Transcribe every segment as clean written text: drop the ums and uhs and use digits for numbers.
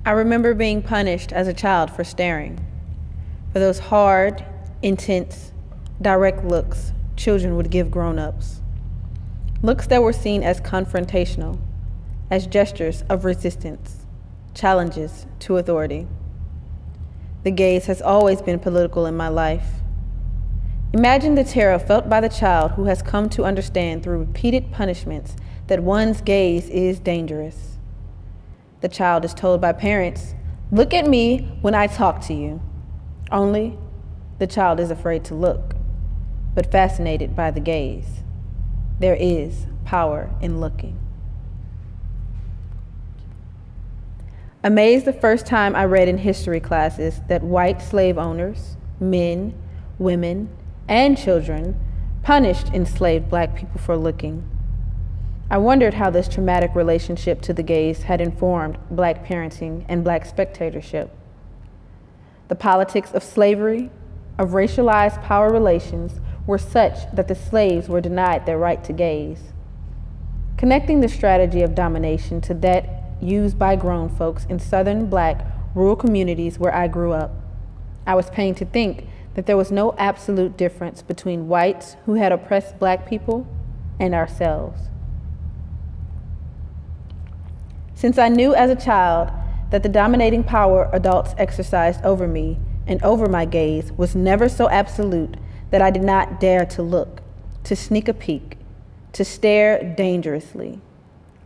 I remember being punished as a child for staring, for those hard, intense, direct looks children would give grown-ups. Looks that were seen as confrontational, as gestures of resistance, challenges to authority. The gaze has always been political in my life. Imagine the terror felt by the child who has come to understand through repeated punishments that one's gaze is dangerous. The child is told by parents, "Look at me when I talk to you." Only, the child is afraid to look, but fascinated by the gaze. There is power in looking. Amazed the first time I read in history classes that white slave owners, men, women, and children punished enslaved black people for looking. I wondered how this traumatic relationship to the gaze had informed black parenting and black spectatorship. The politics of slavery, of racialized power relations, were such that the slaves were denied their right to gaze. Connecting the strategy of domination to that used by grown folks in southern black rural communities where I grew up, I was pained to think that there was no absolute difference between whites who had oppressed black people and ourselves. Since I knew as a child that the dominating power adults exercised over me and over my gaze was never so absolute that I did not dare to look, to sneak a peek, to stare dangerously,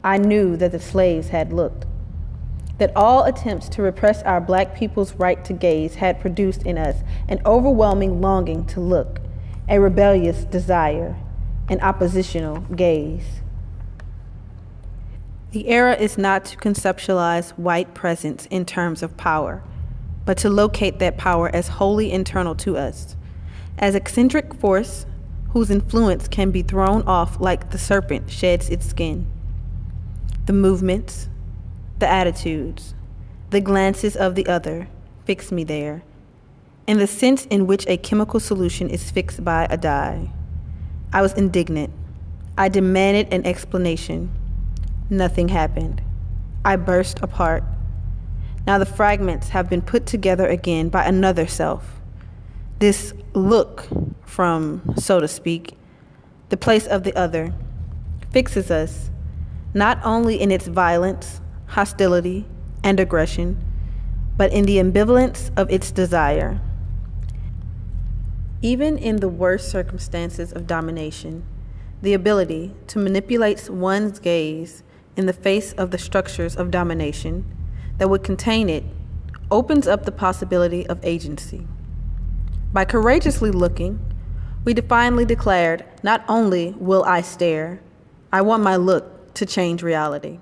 I knew that the slaves had looked, that all attempts to repress our black people's right to gaze had produced in us an overwhelming longing to look, a rebellious desire, an oppositional gaze. The era is not to conceptualize white presence in terms of power, but to locate that power as wholly internal to us, as eccentric force whose influence can be thrown off like the serpent sheds its skin. The movements, the attitudes, the glances of the other fix me there, in the sense in which a chemical solution is fixed by a dye. I was indignant. I demanded an explanation. Nothing happened. I burst apart. Now the fragments have been put together again by another self. This look from, so to speak, the place of the other, fixes us, not only in its violence, hostility, and aggression, but in the ambivalence of its desire. Even in the worst circumstances of domination, the ability to manipulate one's gaze in the face of the structures of domination that would contain it opens up the possibility of agency. By courageously looking, we defiantly declared, not only will I stare, I want my look to change reality.